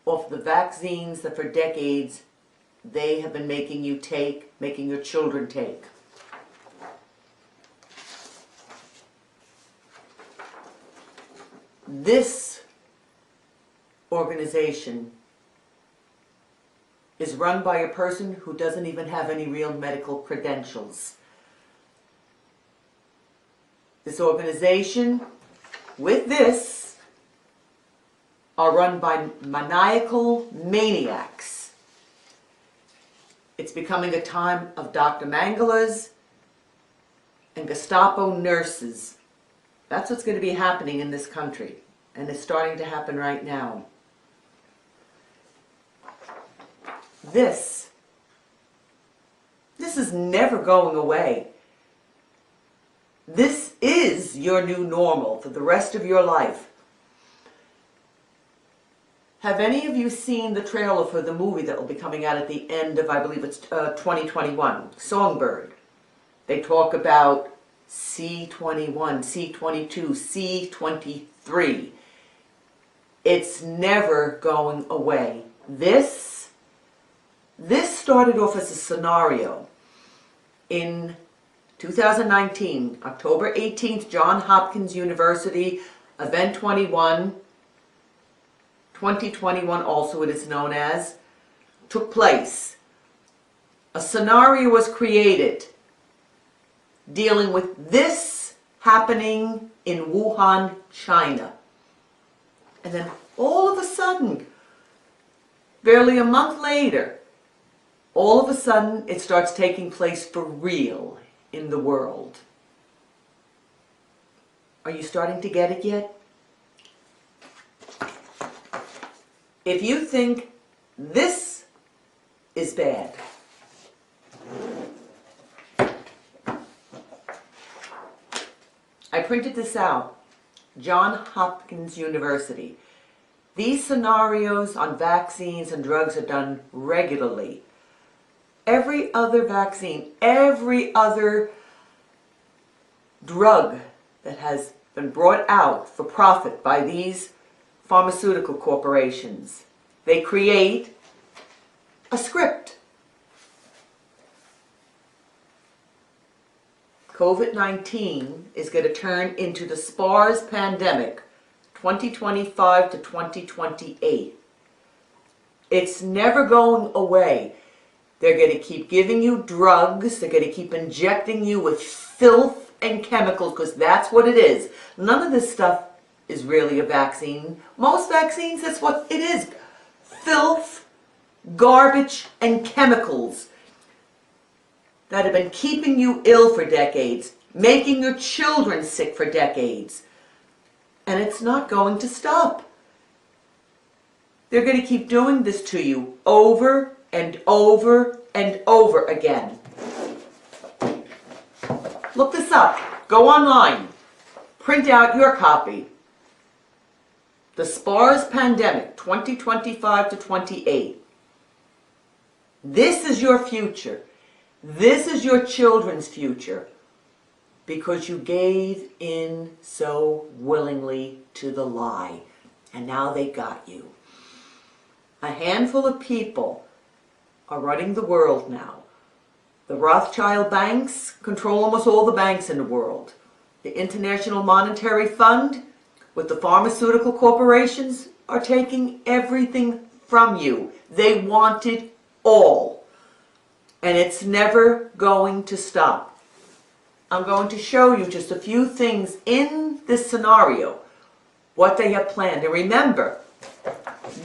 off the vaccines that for decades they have been making you take, making your children take. This organization is run by a person who doesn't even have any real medical credentials. This organization, with this, are run by maniacal maniacs. It's becoming a time of Dr. Mengeles and Gestapo nurses. That's what's going to be happening in this country, and it's starting to happen right now. This is never going away. This is your new normal for the rest of your life. Have any of you seen the trailer for the movie that will be coming out at the end of, I believe it's 2021, Songbird? They talk about C21, C22, C23. It's never going away. This started off as a scenario in 2019, October 18th, Johns Hopkins University, Event 21, 2021 also it is known as, took place. A scenario was created dealing with this happening in Wuhan, China. And then all of a sudden, barely a month later, all of a sudden it starts taking place for real in the world. Are you starting to get it yet? If you think this is bad, I printed this out, Johns Hopkins University. These scenarios on vaccines and drugs are done regularly. Every other vaccine, every other drug that has been brought out for profit by these pharmaceutical corporations, they create a script. COVID-19 is going to turn into the SPARS pandemic, 2025 to 2028. It's never going away. They're going to keep giving you drugs. They're going to keep injecting you with filth and chemicals, because that's what it is. None of this stuff is really a vaccine. Most vaccines, that's what it is. Filth, garbage, and chemicals that have been keeping you ill for decades, making your children sick for decades. And it's not going to stop. They're going to keep doing this to you over and over and over again. Look this up. Go online. Print out your copy. The SPARS Pandemic, 2025 to 28. This is your future. This is your children's future, because you gave in so willingly to the lie, and now they got you. A handful of people are running the world now. The Rothschild banks control almost all the banks in the world. The International Monetary Fund with the pharmaceutical corporations are taking everything from you. They want it all. And it's never going to stop. I'm going to show you just a few things in this scenario, what they have planned. And remember,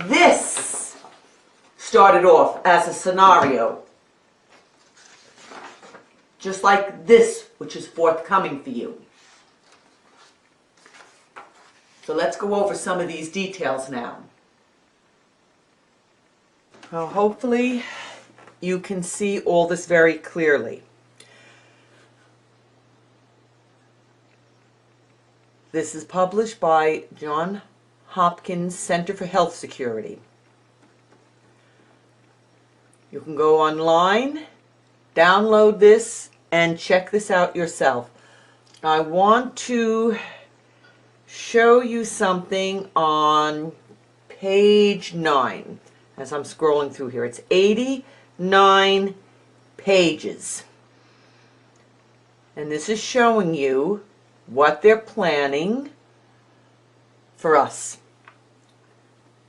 this started off as a scenario, just like this, which is forthcoming for you. So let's go over some of these details now. Well, hopefully you can see all this very clearly. This is published by Johns Hopkins Center for Health Security. You can go online, download this, and check this out yourself. I want to show you something on page 9 as I'm scrolling through here. It's 89 pages. And this is showing you what they're planning for us.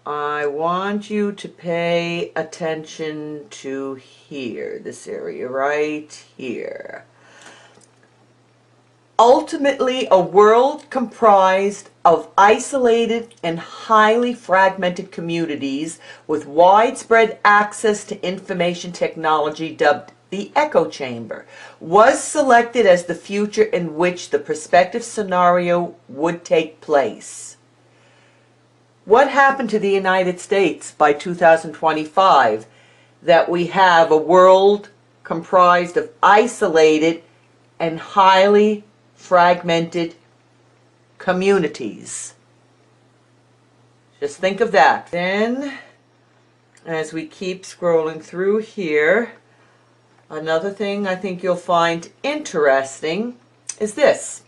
I want you to pay attention to here, this area right here. Ultimately, a world comprised of isolated and highly fragmented communities with widespread access to information technology, dubbed the echo chamber, was selected as the future in which the prospective scenario would take place. What happened to the United States by 2025 that we have a world comprised of isolated and highly fragmented communities? Just think of that. Then, as we keep scrolling through here, another thing I think you'll find interesting is this.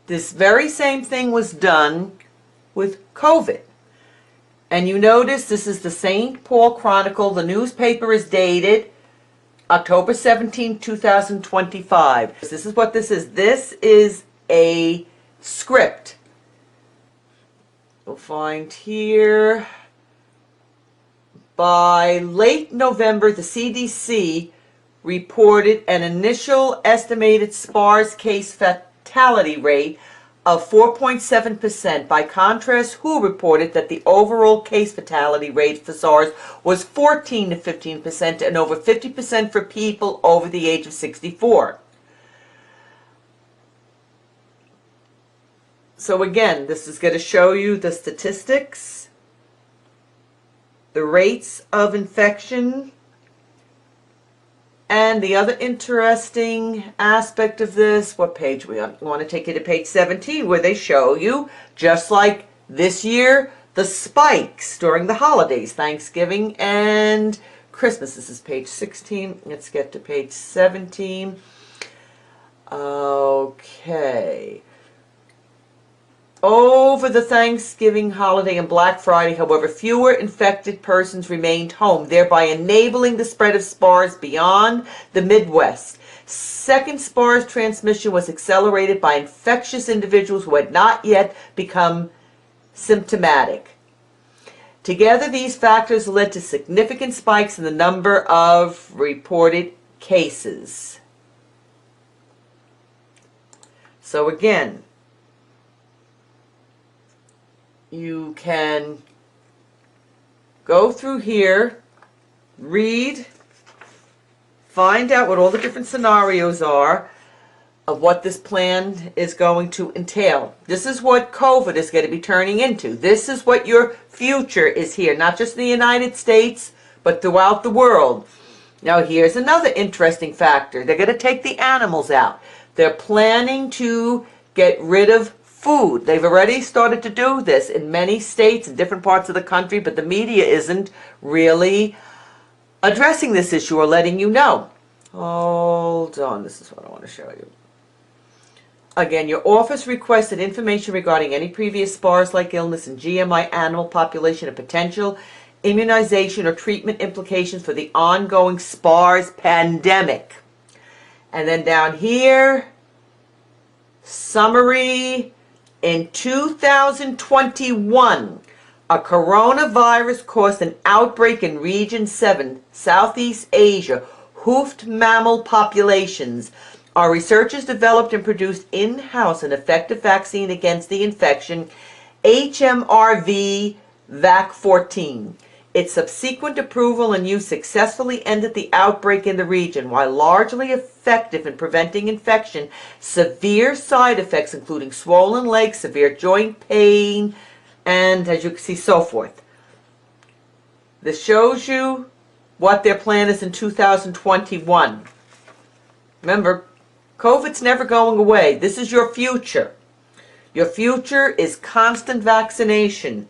This very same thing was done with COVID. And you notice this is the St. Paul Chronicle. The newspaper is dated October 17, 2025. This is what this is. This is a script. You'll find here, by late November, the CDC reported an initial estimated SPARS case fatality rate of 4.7%. By contrast, WHO reported that the overall case fatality rate for SARS was 14 to 15% and over 50% for people over the age of 64. So again, this is going to show you the statistics, the rates of infection, and the other interesting aspect of this, what page we want to take you to page 17, where they show you, just like this year, the spikes during the holidays, Thanksgiving and Christmas. This is page 16. Let's get to page 17. Okay. Over the Thanksgiving holiday and Black Friday, however, fewer infected persons remained home, thereby enabling the spread of SPARS beyond the Midwest. Second SPARS transmission was accelerated by infectious individuals who had not yet become symptomatic. Together, these factors led to significant spikes in the number of reported cases. So again, you can go through here, read, find out what all the different scenarios are of what this plan is going to entail. This is what COVID is going to be turning into. This is what your future is here, not just in the United States, but throughout the world. Now here's another interesting factor. They're going to take the animals out. They're planning to get rid of food. They've already started to do this in many states and different parts of the country, but the media isn't really addressing this issue or letting you know. Hold on, this is what I want to show you. Again, your office requested information regarding any previous SPARS-like illness in GMI animal population and potential immunization or treatment implications for the ongoing SPARS pandemic. And then down here, summary. In 2021, a coronavirus caused an outbreak in Region 7, Southeast Asia, hoofed mammal populations. Our researchers developed and produced in-house an effective vaccine against the infection, HMRV VAC-14. Its subsequent approval and use successfully ended the outbreak in the region. While largely effective in preventing infection, severe side effects including swollen legs, severe joint pain, and as you can see, so forth. This shows you what their plan is in 2021. Remember, COVID's never going away. This is your future. Your future is constant vaccination,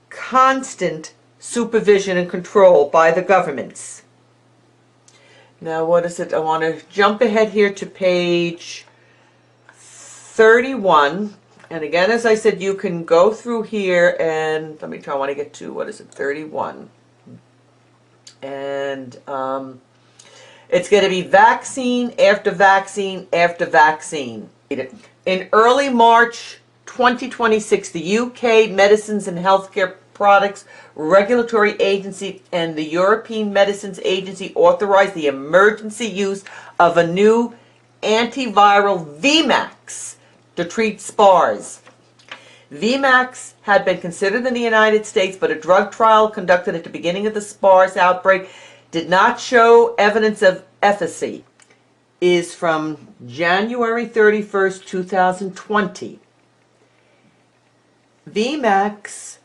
constant supervision and control by the governments. Now, what is it? I want to jump ahead here to page 31 And again, as I said, you can go through here and, let me try, I want to get to, what is it, 31. And it's going to be vaccine after vaccine after vaccine. In early March 2026, the UK Medicines and Healthcare Products Regulatory Agency and the European Medicines Agency authorized the emergency use of a new antiviral VMAX to treat SPARS. VMAX had been considered in the United States, but a drug trial conducted at the beginning of the SPARS outbreak did not show evidence of efficacy. Is from January 31st, 2020. VMAX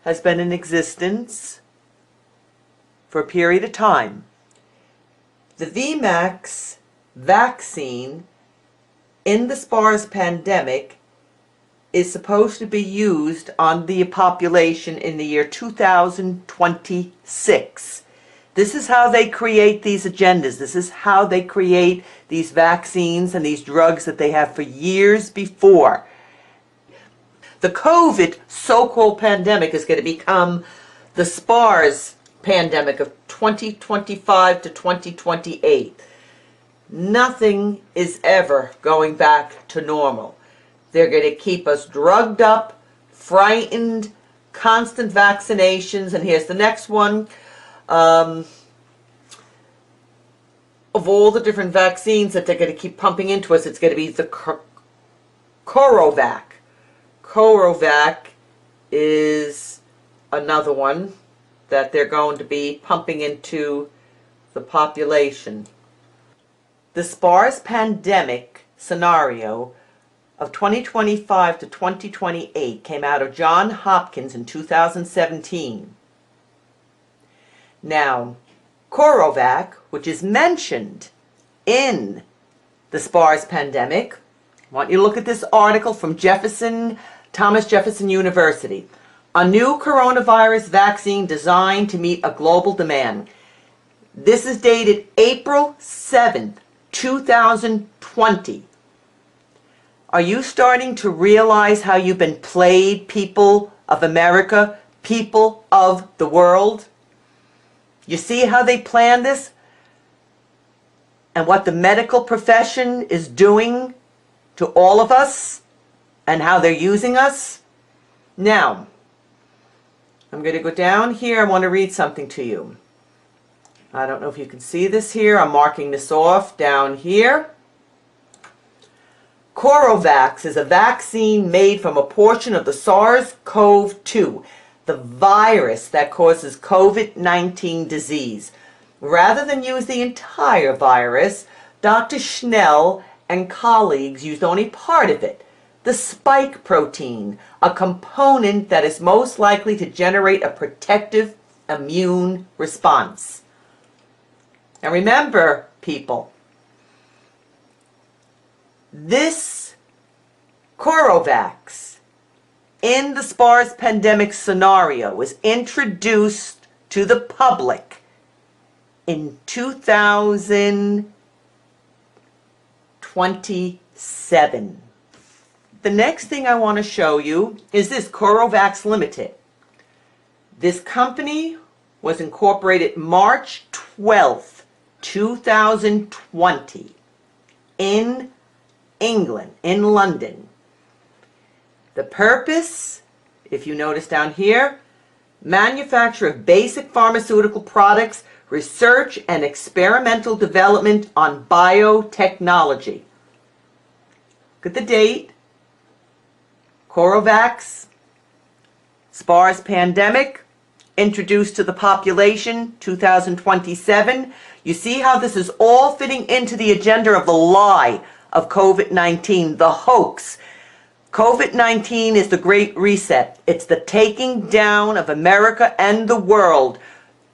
has been in existence for a period of time. The VMAX vaccine in the SPARS pandemic is supposed to be used on the population in the year 2026. This is how they create these agendas. This is how they create these vaccines and these drugs that they have for years before. The COVID so-called pandemic is going to become the SPARS pandemic of 2025 to 2028. Nothing is ever going back to normal. They're going to keep us drugged up, frightened, constant vaccinations, and here's the next one. Of all the different vaccines that they're going to keep pumping into us, it's going to be the Corovac. Corovac is another one that they're going to be pumping into the population. The SPARS pandemic scenario of 2025 to 2028 came out of Johns Hopkins in 2017. Now, Corovac, which is mentioned in the SPARS pandemic, I want you to look at this article from Thomas Jefferson University. A new coronavirus vaccine designed to meet a global demand. This is dated April 7th, 2020. Are you starting to realize how you've been played, people of America, people of the world? You see how they planned this? And what the medical profession is doing to all of us? And how they're using us? Now, I'm going to go down here. I want to read something to you. I don't know if you can see this here. I'm marking this off down here. Corovac is a vaccine made from a portion of the SARS-CoV-2, the virus that causes COVID-19 disease. Rather than use the entire virus, Dr. Schnell and colleagues used only part of it, the spike protein, a component that is most likely to generate a protective immune response. Now remember, people, this Corovac in the SPARS pandemic scenario was introduced to the public in 2027. The next thing I want to show you is this Corovac Limited. This company was incorporated March 12th, 2020 in England, in London. The purpose, if you notice down here, manufacture of basic pharmaceutical products, research and experimental development on biotechnology. Look at the date. Corovac, SPARS pandemic, introduced to the population, 2027. You see how this is all fitting into the agenda of the lie of COVID-19, the hoax. COVID-19 is the Great Reset. It's the taking down of America and the world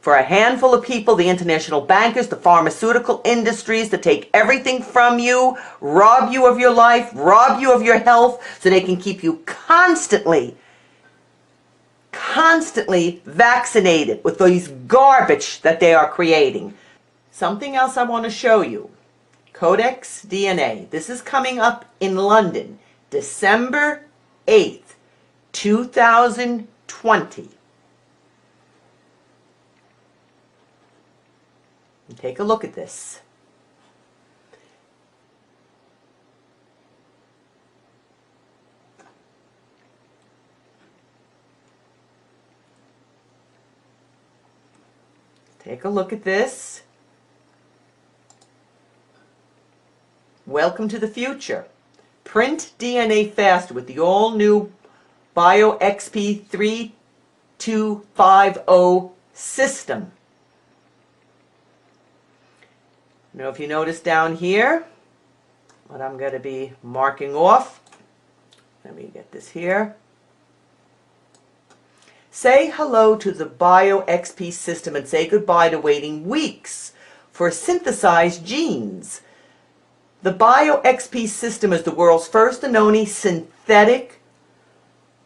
for a handful of people, the international bankers, the pharmaceutical industries, to take everything from you, rob you of your life, rob you of your health, so they can keep you constantly vaccinated with these garbage that they are creating. Something else I want to show you. Codex DNA. This is coming up in London, December 8th, 2020. And take a look at this. Take a look at this. Welcome to the future. Print DNA faster with the all-new BioXP 3250 system. Now, if you notice down here, what I'm going to be marking off, let me get this here. Say hello to the BioXP system and say goodbye to waiting weeks for synthesized genes. The BioXP system is the world's first and only synthetic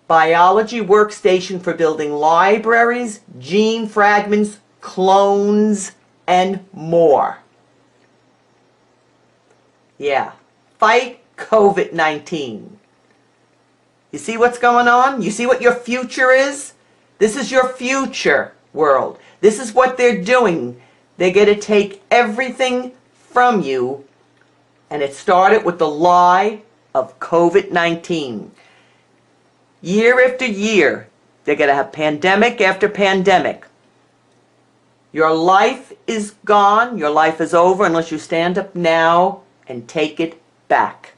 biology workstation for building libraries, gene fragments, clones, and more. Yeah, fight COVID-19. You see what's going on? You see what your future is? This is your future world. This is what they're doing. They're going to take everything from you. And it started with the lie of COVID-19. Year after year, they're going to have pandemic after pandemic. Your life is gone. Your life is over unless you stand up now and take it back.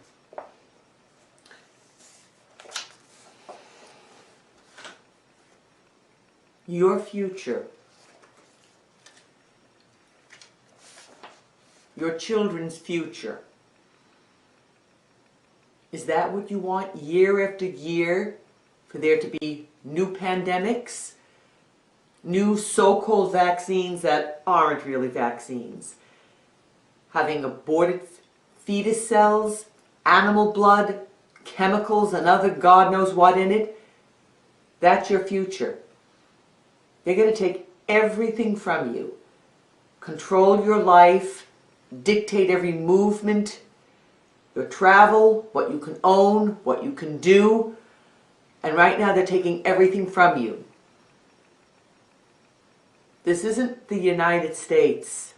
Your future, your children's future. Is that what you want year after year? For there to be new pandemics, new so-called vaccines that aren't really vaccines, having aborted fetus cells, animal blood, chemicals, and other God knows what in it? That's your future. They're going to take everything from you, control your life, dictate every movement, your travel, what you can own, what you can do, and right now they're taking everything from you. This isn't the United States.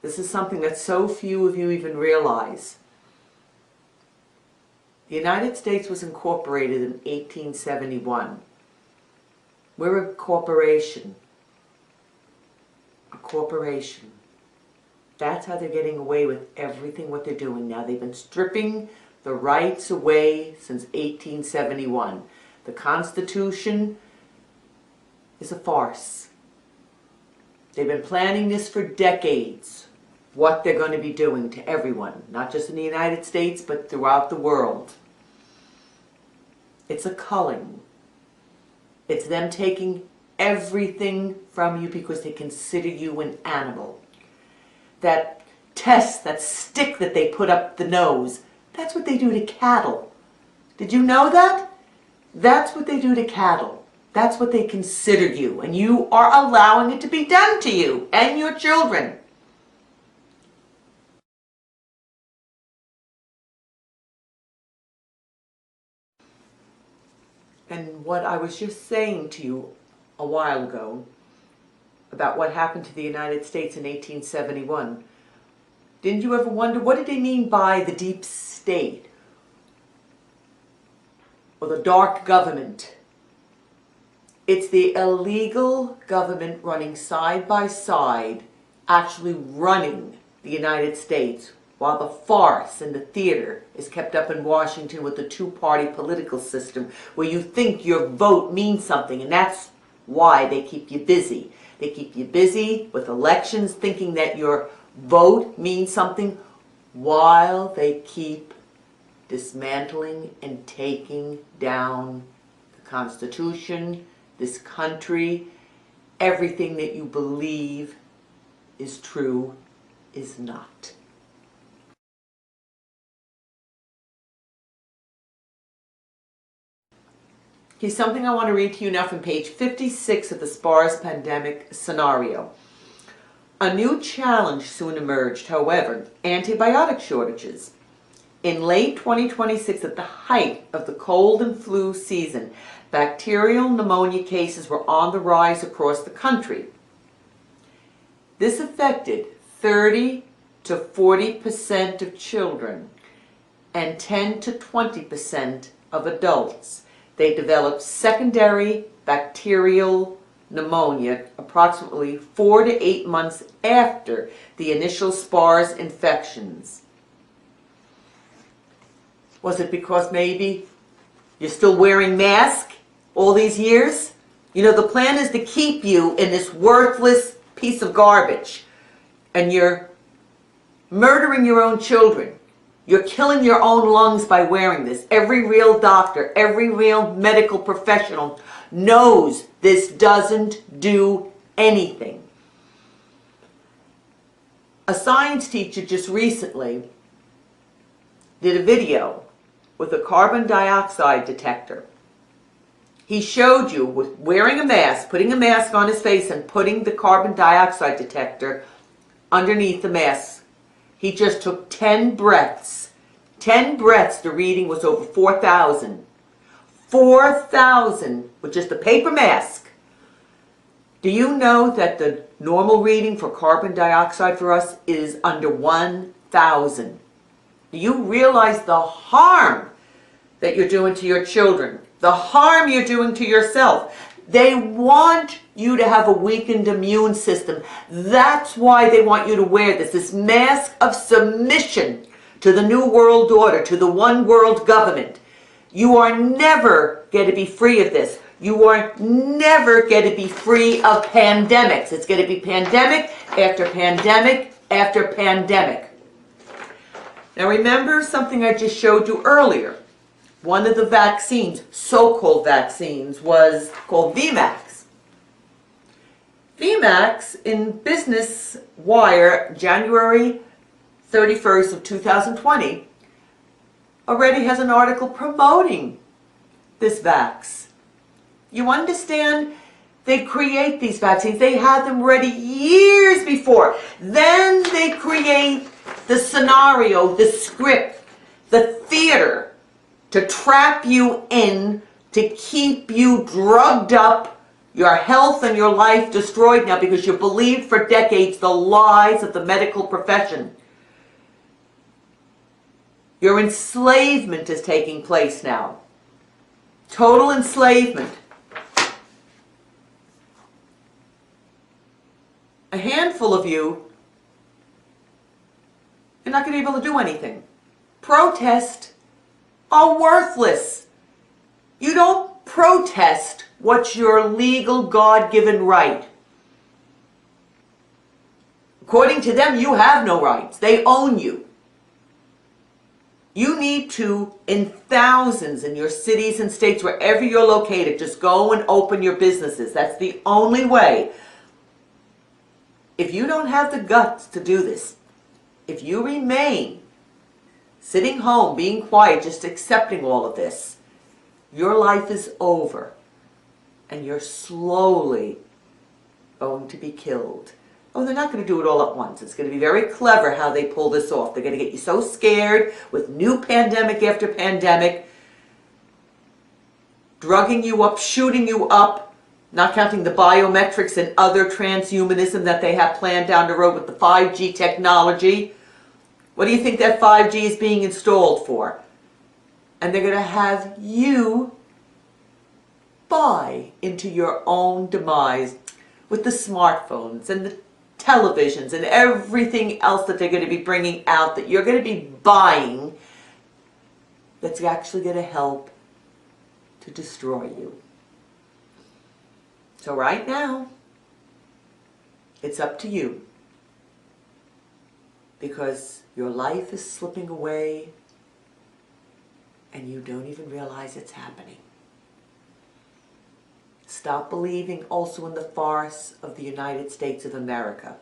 This is something that so few of you even realize. The United States was incorporated in 1871. We're a corporation. A corporation. That's how they're getting away with everything what they're doing now. They've been stripping the rights away since 1871. The Constitution is a farce. They've been planning this for decades, what they're going to be doing to everyone, not just in the United States, but throughout the world. It's a culling. It's them taking everything from you because they consider you an animal. That test, that stick that they put up the nose, that's what they do to cattle. Did you know that? That's what they do to cattle. That's what they consider you. And you are allowing it to be done to you and your children. And what I was just saying to you a while ago about what happened to the United States in 1871, didn't you ever wonder what did they mean by the deep state or the dark government? It's the illegal government running side by side, actually running the United States, while the farce and the theater is kept up in Washington with the two-party political system where you think your vote means something, and that's why they keep you busy. They keep you busy with elections thinking that your vote means something while they keep dismantling and taking down the Constitution, this country. Everything that you believe is true is not. Here's something I want to read to you now from page 56 of the SPARS pandemic scenario. A new challenge soon emerged, however, antibiotic shortages. In late 2026, at the height of the cold and flu season, bacterial pneumonia cases were on the rise across the country. This affected 30 to 40% of children and 10 to 20% of adults. They developed secondary bacterial pneumonia approximately 4 to 8 months after the initial SPARS infections. Was it because maybe you're still wearing masks all these years? You know, the plan is to keep you in this worthless piece of garbage, and you're murdering your own children. You're killing your own lungs by wearing this. Every real doctor, every real medical professional knows this doesn't do anything. A science teacher just recently did a video with a carbon dioxide detector. He showed you with wearing a mask, putting a mask on his face and putting the carbon dioxide detector underneath the mask. He just took 10 breaths. 10 breaths, the reading was over 4,000. 4,000 with just a paper mask. Do you know that the normal reading for carbon dioxide for us is under 1,000? Do you realize the harm that you're doing to your children? The harm you're doing to yourself? They want you to have a weakened immune system. That's why they want you to wear this mask of submission to the New World Order, to the one world government. You are never going to be free of this. You are never going to be free of pandemics. It's going to be pandemic after pandemic after pandemic. Now remember something I just showed you earlier. One of the vaccines, so-called vaccines, was called VMAX. VMAX in Business Wire, January 31st of 2020, already has an article promoting this vax. You understand? They create these vaccines. They had them ready years before. Then they create the scenario, the script, the theater to trap you in, to keep you drugged up, your health and your life destroyed now because you believed for decades the lies of the medical profession. Your enslavement is taking place now. Total enslavement. A handful of you, you're not going to be able to do anything. Protest are worthless. You don't protest what's your legal God-given right. According to them, you have no rights. They own you. You need to, in thousands in your cities and states, wherever you're located, just go and open your businesses. That's the only way. If you don't have the guts to do this, if you remain sitting home, being quiet, just accepting all of this, your life is over and you're slowly going to be killed. Oh, they're not going to do it all at once. It's going to be very clever how they pull this off. They're going to get you so scared with new pandemic after pandemic, drugging you up, shooting you up, not counting the biometrics and other transhumanism that they have planned down the road with the 5G technology. What do you think that 5G is being installed for? And they're going to have you buy into your own demise with the smartphones and the televisions and everything else that they're going to be bringing out that you're going to be buying that's actually going to help to destroy you. So right now, it's up to you, because your life is slipping away and you don't even realize it's happening. Stop believing also in the farce of the United States of America,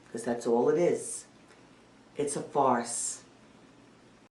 because that's all it is. It's a farce.